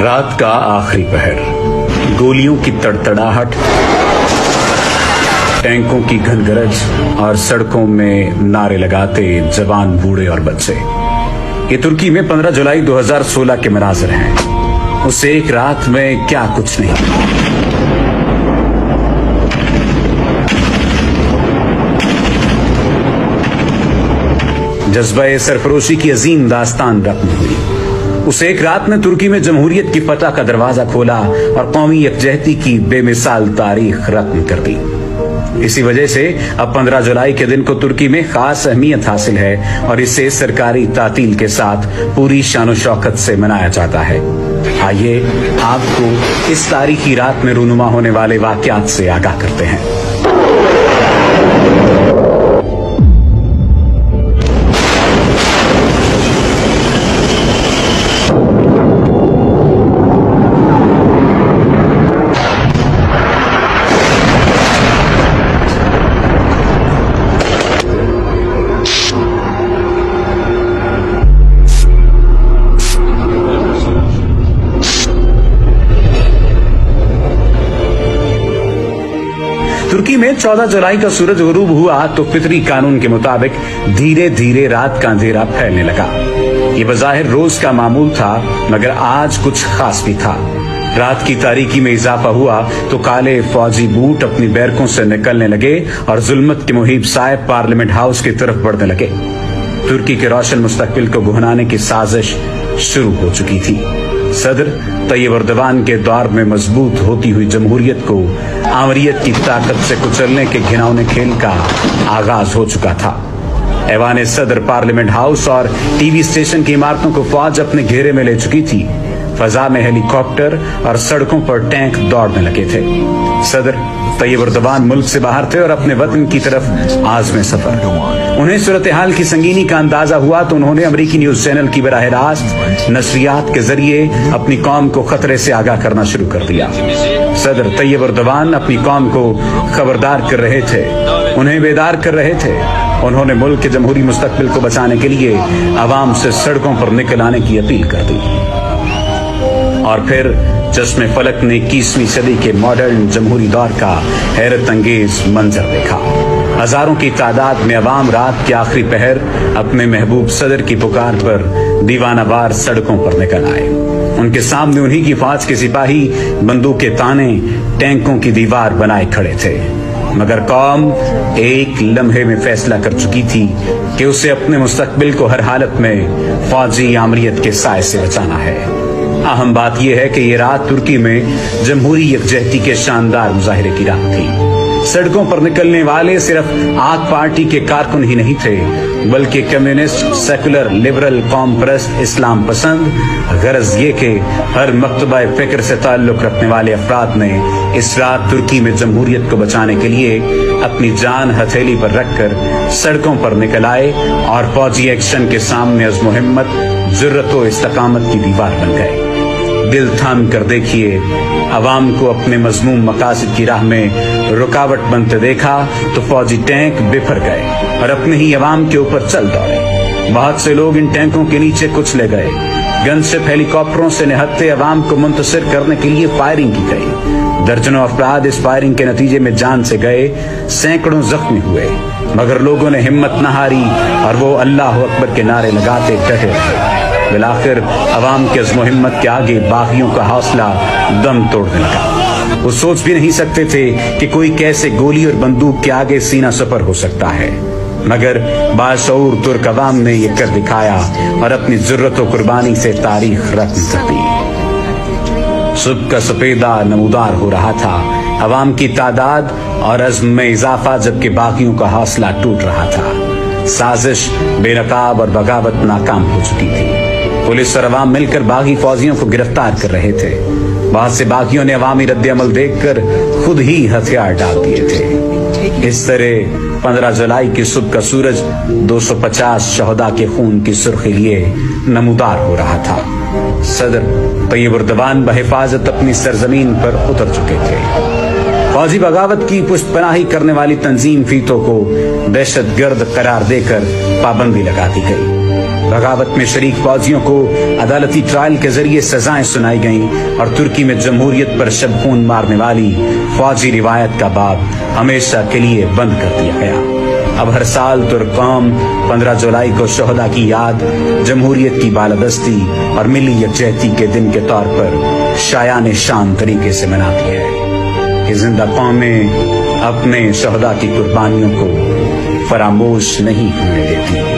रात का आखिरी पहर, गोलियों की तड़तड़ाहट, टैंकों की घनगरज और सड़कों में नारे लगाते जवान बूढ़े और बच्चे। ये तुर्की में 15 जुलाई 2016 के मनाज़र हैं। उस एक रात में क्या कुछ नहीं। जज्बा सरफरोशी की अजीम दास्तान रकम हुई। उस एक रात में तुर्की में जमहूरियत की फतह का दरवाजा खोला और कौमी यकजहती की बेमिसाल तारीख रकम कर दी। इसी वजह से अब 15 जुलाई के दिन को तुर्की में खास अहमियत हासिल है और इसे सरकारी तातील के साथ पूरी शान शौकत से मनाया जाता है। आइए आपको इस तारीखी रात में रूनुमा होने वाले वाकयात से आगाह करते हैं। तुर्की में 14 जुलाई का सूरज गुरूब हुआ तो फितरी कानून के मुताबिक धीरे धीरे रात का अंधेरा फैलने लगा। ये बज़ाहिर रोज का मामूल था, मगर आज कुछ खास भी था। रात की तारीकी में इजाफा हुआ तो काले फौजी बूट अपनी बैरकों से निकलने लगे और जुल्मत के मुहिब साहिब पार्लियामेंट हाउस की तरफ बढ़ने लगे। तुर्की के रोशन मुस्तकबिल को गुहनाने की साजिश शुरू हो चुकी थी। सदर तैयब एर्दोगान के दौर में मजबूत होती हुई जमहूरियत को आमरीयत की ताकत से कुचलने के घिनौने खेल का आगाज हो चुका था। ऐवान सदर, पार्लियामेंट हाउस और टीवी स्टेशन की इमारतों को फौज अपने घेरे में ले चुकी थी। फजा में हेलीकॉप्टर और सड़कों पर टैंक दौड़ने लगे थे। सदर तैयब एर्दोगान मुल्क से बाहर थे और अपने वतन की तरफ आज़्म सफर। उन्हें सूरत हाल की संगीनी का अंदाजा हुआ तो उन्होंने अमरीकी न्यूज चैनल की बराह रास्त नशरियात के जरिए अपनी कौम को खतरे से आगाह करना शुरू कर दिया। सदर तैयब एर्दोगान अपनी कौम को खबरदार कर रहे थे, उन्हें बेदार कर रहे थे। उन्होंने मुल्क के जमहूरी मुस्तकबिल को बचाने के लिए आवाम से सड़कों पर निकल आने की अपील कर दी। और फिर चश्मे फलक ने 21वीं सदी के मॉडर्न जमहूरी दौर का हैरत अंगेज मंजर देखा। हजारों की तादाद में अवाम रात के आखिरी पहर अपने महबूब सदर की पुकार पर दीवानावार सड़कों पर निकल आए। उनके सामने उन्हीं की फौज के सिपाही बंदूक के ताने टैंकों की दीवार बनाए खड़े थे। मगर कौम एक लम्हे में फैसला कर चुकी थी कि उसे अपने मुस्तकबिल को हर हालत में फौजी आमरीयत के साए से बचाना है। अहम बात यह है कि ये रात तुर्की में जमहूरी यकजहती के शानदार मुजाहिरे की रात थी। सड़कों पर निकलने वाले सिर्फ आक पार्टी के कारकुन ही नहीं थे, बल्कि कम्युनिस्ट, सेकुलर, लिबरल, कौम परस्त, इस्लाम पसंद, गरज ये कि हर मकतबा फिक्र से ताल्लुक रखने वाले अफराद ने इस रात तुर्की में जमहूरियत को बचाने के लिए अपनी जान हथेली पर रखकर सड़कों पर निकल आए और फौजी एक्शन के सामने अज़्म हिम्मत, जुर्रत व इस्तकामत की दीवार बन गए। दिल थाम कर देखिए, अवाम को अपने मजमूम मकासद की राह में रुकावट बनते देखा तो फौजी टैंक बिफर गए और अपने ही अवाम के ऊपर चल दौड़े। बहुत से लोग इन टैंकों के नीचे कुचले गए। गनशिप हेलीकॉप्टरों से निहत्ते अवाम को मुंतसिर करने के लिए फायरिंग की गई। दर्जनों अफराद इस फायरिंग के नतीजे में जान से गए, सैकड़ों जख्मी हुए, मगर लोगों ने हिम्मत न हारी और वो अल्लाह अकबर के नारे लगाते डटे रहे। बिलाखिर अवाम के अज़्म हिम्मत के आगे बागियों का हौसला दम तोड़ने लगा। वो सोच भी नहीं सकते थे कि कोई कैसे गोली और बंदूक के आगे सीना सफर हो सकता है, मगर बाशऊर तुर्क अवाम ने ये कर दिखाया और अपनी जुर्रत व कुर्बानी से तारीख रकम कर दी। सुबह का सफेदा नमूदार हो रहा था, अवाम की तादाद और अज़्म में इजाफा, जबकि बागियों का हौसला टूट रहा था। साजिश बेनकाब और बगावत नाकाम हो चुकी थी। पुलिस और अवाम मिलकर बागी फौजियों को गिरफ्तार कर रहे थे। बहुत से बागियों ने अवामी रद्द-ए-अमल देखकर खुद ही हथियार डाल दिए थे। इस तरह 15 जुलाई की सुबह का सूरज 250 शहदा के खून की सुर्खी लिए नमूदार हो रहा था। सदर तैयब एर्दोगान बहिफाजत अपनी सरजमीन पर उतर चुके थे। फौजी बगावत की पुष्टपनाही करने वाली तंजीम फीतों को दहशतगर्द करार देकर पाबंदी लगा दी गई। बगावत में शरीक फौजियों को अदालती ट्रायल के जरिए सजाएं सुनाई गईं और तुर्की में जमहूरियत पर शबखून मारने वाली फौजी रिवायत का बाब हमेशा के लिए बंद कर दिया गया। अब हर साल तुर्क कौम 15 जुलाई को शोहदा की याद, जमहूरियत की बालादस्ती और मिली यकजहती के दिन के तौर पर शायान शान तरीके से मनाती है कि जिंदा कौमें अपने शोहदा की कुर्बानियों को फरामोश नहीं होने देती।